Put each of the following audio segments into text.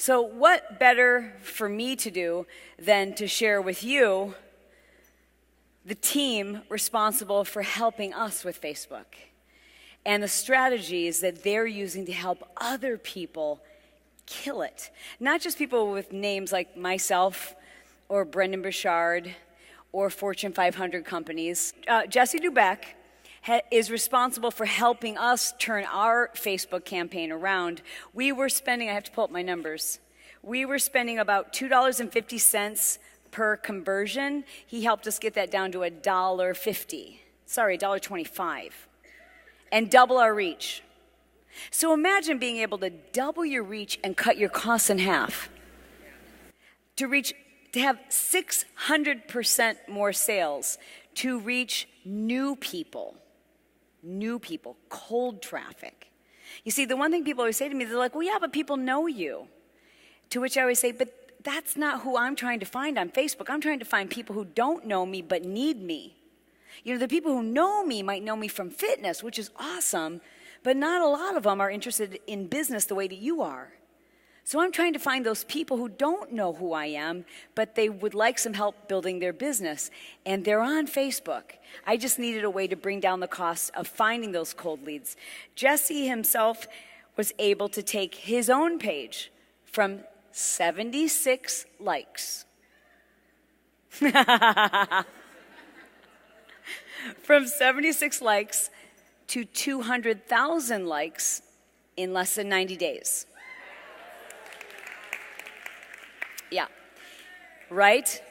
So what better for me to do than to share with you the team responsible for helping us with Facebook and the strategies that they're using to help other people kill it. Not just people with names like myself or Brendan Burchard or Fortune 500 companies. Jesse Doubek is responsible for helping us turn our Facebook campaign around. We were spending, I have to pull up my numbers, we were spending about $2.50 per conversion. He helped us get that down to $1.25, and double our reach. So imagine being able to double your reach and cut your costs in half. To have 600% more sales, to reach new people, cold traffic. You see, the one thing people always say to me, they're like, well, yeah, but people know you. To which I always say, but that's not who I'm trying to find on Facebook. I'm trying to find people who don't know me but need me. You know, the people who know me might know me from fitness, which is awesome, but not a lot of them are interested in business the way that you are. So I'm trying to find those people who don't know who I am, but they would like some help building their business. And they're on Facebook. I just needed a way to bring down the cost of finding those cold leads. Jesse himself was able to take his own page from 76 likes. From 76 likes to 200,000 likes in less than 90 days. Yeah, right?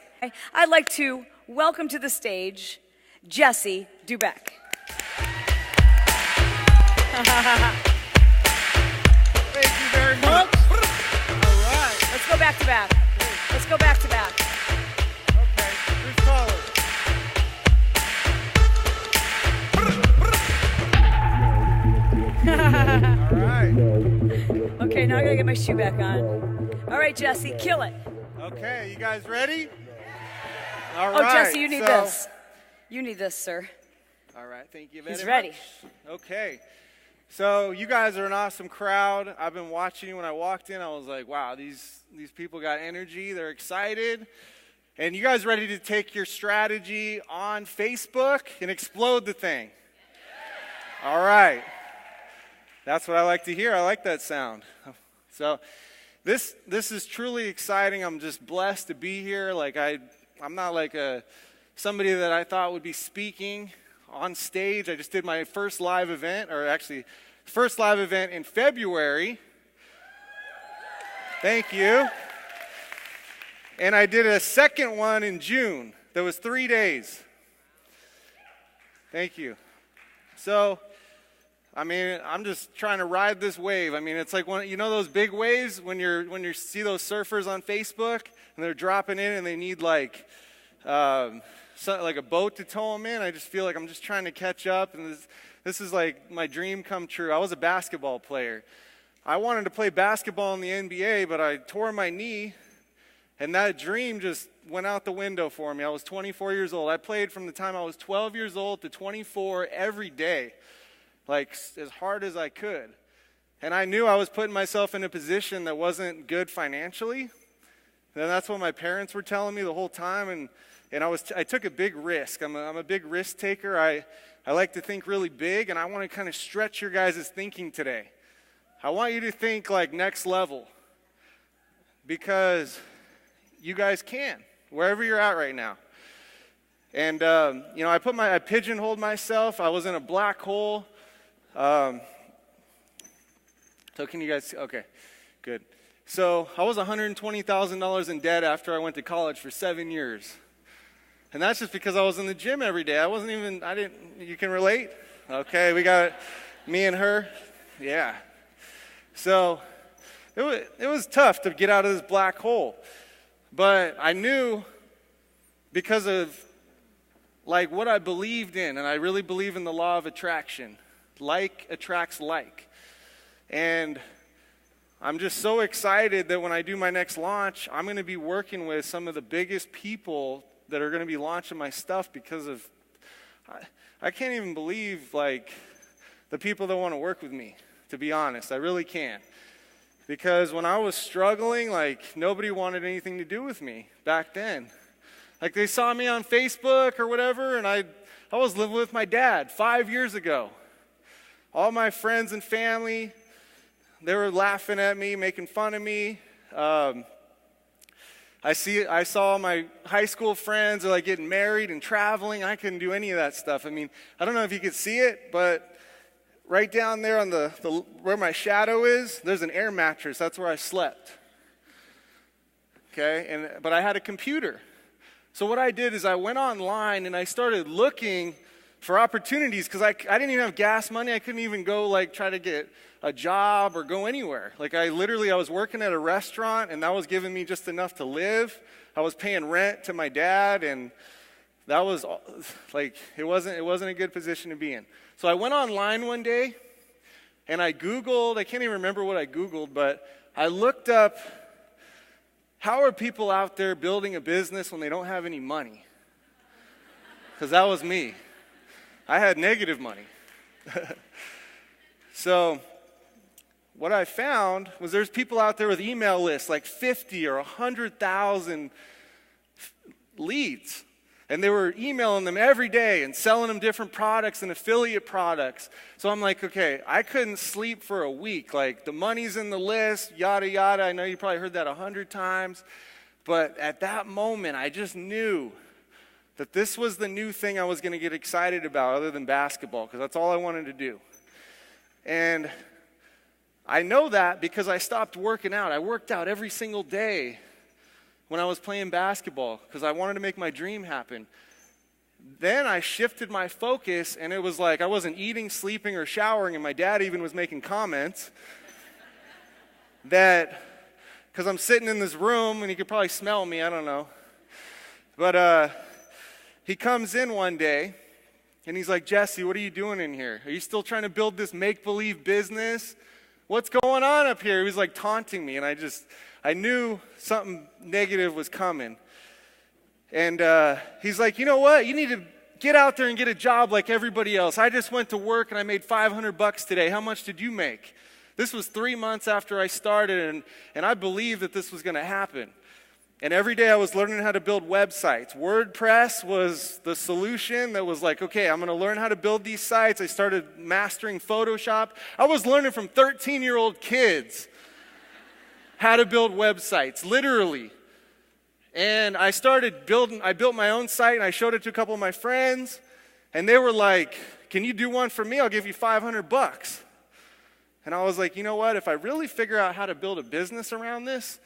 I'd like to welcome to the stage Jesse Doubek. Thank you very much. All right. Let's go back to back. Let's go back to back. Okay, who's taller? All right. Okay, now I gotta get my shoe back on. All right, Jesse, kill it. Okay, you guys ready? All Oh, right. Jesse, you need this. You need this, sir. All right, thank you very He's much. ready. Okay. So you guys are an awesome crowd. I've been watching you when I walked in. I was like, wow, these people got energy. They're excited. And you guys ready to take your strategy on Facebook and explode the thing? All right. That's what I like to hear. I like that sound. So this is truly exciting. I'm just blessed to be here. Like I'm not like somebody that I thought would be speaking on stage. I just did my first live event, or actually first live event in February. Thank you. And I did a second one in June. That was 3 days. Thank you. So, I mean, I'm just trying to ride this wave. I mean, it's like you know those big waves when you see those surfers on Facebook and they're dropping in and they need like a boat to tow them in. I just feel like I'm just trying to catch up, and this is like my dream come true. I was a basketball player. I wanted to play basketball in the NBA, but I tore my knee, and that dream just went out the window for me. I was 24 years old. I played from the time I was 12 years old to 24 every day, like as hard as I could. And I knew I was putting myself in a position that wasn't good financially. And that's what my parents were telling me the whole time. And I took a big risk. I'm a big risk taker. I like to think really big, and I want to kind of stretch your guys' thinking today. I want you to think like next level, because you guys can, wherever you're at right now. And, I pigeonholed myself. I was in a black hole. So can you guys see? Okay, good. So I was $120,000 in debt after I went to college for 7 years. And that's just because I was in the gym every day. You can relate? Okay, we got me and her. Yeah. So it was tough to get out of this black hole. But I knew, because of like what I believed in, and I really believe in the law of attraction. Like attracts like. And I'm just so excited that when I do my next launch, I'm going to be working with some of the biggest people that are going to be launching my stuff, because of, I can't even believe like the people that want to work with me, to be honest. I really can't. Because when I was struggling, like, nobody wanted anything to do with me back then. Like, they saw me on Facebook or whatever, and I was living with my dad 5 years ago. All my friends and family, they were laughing at me, making fun of me. I saw my high school friends are like getting married and traveling. I couldn't do any of that stuff. I mean, I don't know if you could see it, but right down there on the where my shadow is, there's an air mattress. That's where I slept. Okay, but I had a computer. So what I did is I went online and I started looking for opportunities because I didn't even have gas money. I couldn't even go like try to get a job or go anywhere. Like I was working at a restaurant and that was giving me just enough to live. I was paying rent to my dad and that was like, it wasn't a good position to be in. So I went online one day and I Googled, I can't even remember what I Googled, but I looked up, how are people out there building a business when they don't have any money? Because that was me. I had negative money. So what I found was there's people out there with email lists, like 50 or 100,000 leads. And they were emailing them every day and selling them different products and affiliate products. So I'm like, okay, I couldn't sleep for a week. Like, the money's in the list, yada, yada. I know you probably heard that 100 times. But at that moment, I just knew that this was the new thing I was going to get excited about other than basketball, because that's all I wanted to do. And I know that because I stopped working out. I worked out every single day when I was playing basketball because I wanted to make my dream happen. Then I shifted my focus, and it was like I wasn't eating, sleeping, or showering, and my dad even was making comments that, because I'm sitting in this room, and he could probably smell me, I don't know. But he comes in one day, and he's like, Jesse, what are you doing in here? Are you still trying to build this make-believe business? What's going on up here? He was like taunting me, and I knew something negative was coming. And he's like, you know what? You need to get out there and get a job like everybody else. I just went to work and I made $500 today. How much did you make? This was 3 months after I started, and I believed that this was going to happen. And every day I was learning how to build websites. WordPress was the solution that was like, okay, I'm going to learn how to build these sites. I started mastering Photoshop. I was learning from 13-year-old kids how to build websites, literally. And I built my own site, and I showed it to a couple of my friends, and they were like, can you do one for me? I'll give you $500. And I was like, you know what? If I really figure out how to build a business around this,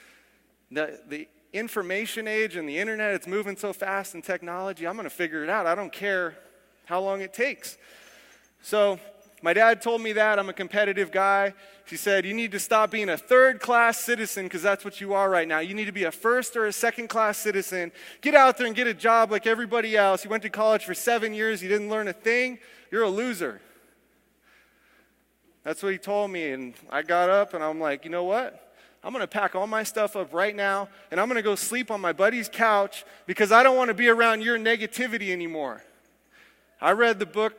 the information age and the internet, it's moving so fast in technology, I'm going to figure it out. I don't care how long it takes. So my dad told me that. I'm a competitive guy. He said, you need to stop being a third-class citizen because that's what you are right now. You need to be a first or a second-class citizen. Get out there and get a job like everybody else. You went to college for 7 years. You didn't learn a thing. You're a loser. That's what he told me, and I got up, and I'm like, you know what? I'm going to pack all my stuff up right now, and I'm going to go sleep on my buddy's couch because I don't want to be around your negativity anymore. I read the book,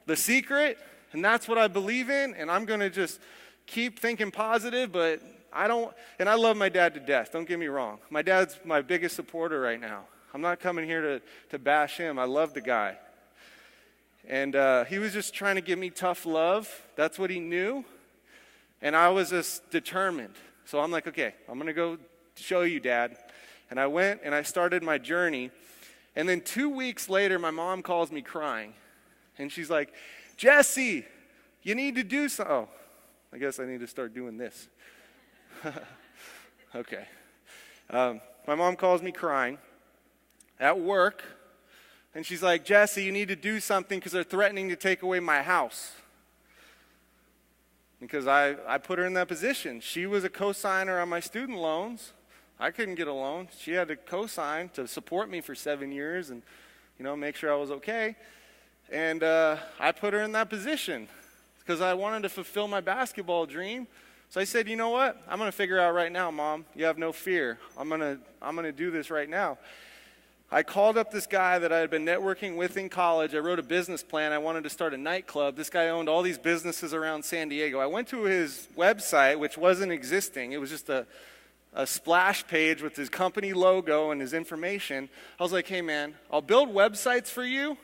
The Secret, and that's what I believe in, and I'm going to just keep thinking positive, but I love my dad to death, don't get me wrong. My dad's my biggest supporter right now. I'm not coming here to bash him. I love the guy. And he was just trying to give me tough love. That's what he knew, and I was just determined. So I'm like, okay, I'm going to go show you, Dad. And I went and I started my journey. And then 2 weeks later, my mom calls me crying. And she's like, Jesse, you need to do something. Oh, I guess I need to start doing this. Okay. My mom calls me crying at work. And she's like, Jesse, you need to do something because they're threatening to take away my house. Because I put her in that position. She was a co-signer on my student loans. I couldn't get a loan. She had to co-sign to support me for 7 years and, make sure I was okay. And I put her in that position because I wanted to fulfill my basketball dream. So I said, you know what? I'm going to figure out right now, Mom. You have no fear. I'm going to do this right now. I called up this guy that I had been networking with in college. I wrote a business plan. I wanted to start a nightclub. This guy owned all these businesses around San Diego. I went to his website, which wasn't existing. It was just a splash page with his company logo and his information. I was like, hey man, I'll build websites for you,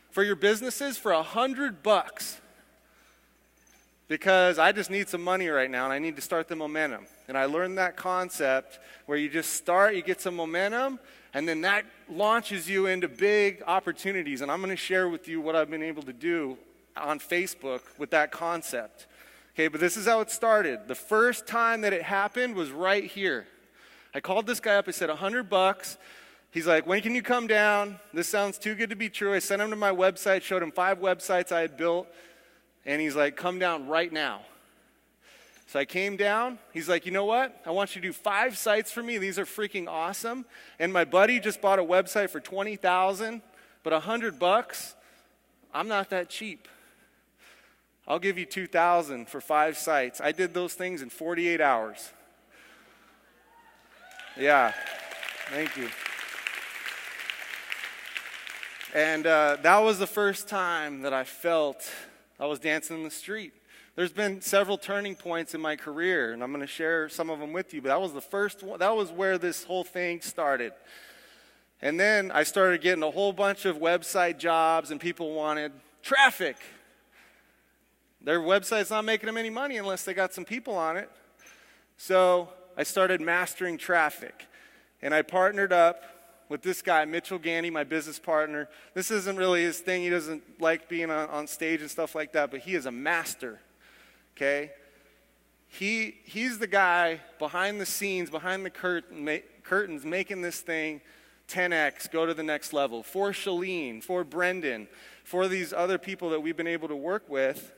for your businesses, for $100 because I just need some money right now and I need to start the momentum. And I learned that concept where you just start, you get some momentum, and then that launches you into big opportunities. And I'm going to share with you what I've been able to do on Facebook with that concept. Okay, but this is how it started. The first time that it happened was right here. I called this guy up. I said, $100. He's like, when can you come down? This sounds too good to be true. I sent him to my website, showed him 5 websites I had built. And he's like, come down right now. So I came down. He's like, you know what? I want you to do 5 sites for me. These are freaking awesome. And my buddy just bought a website for $20,000, but $100, I'm not that cheap. I'll give you $2,000 for 5 sites. I did those things in 48 hours. Yeah, thank you. And that was the first time that I felt I was dancing in the street. There's been several turning points in my career, and I'm going to share some of them with you, but that was the first one. That was where this whole thing started. And then I started getting a whole bunch of website jobs, and people wanted traffic. Their website's not making them any money unless they got some people on it. So I started mastering traffic, and I partnered up with this guy, Mitchell Gandy, my business partner. This isn't really his thing. He doesn't like being on stage and stuff like that, but he is a master. Okay, he's the guy behind the scenes, behind the curtains, making this thing 10x, go to the next level. For Shalene, for Brendan, for these other people that we've been able to work with.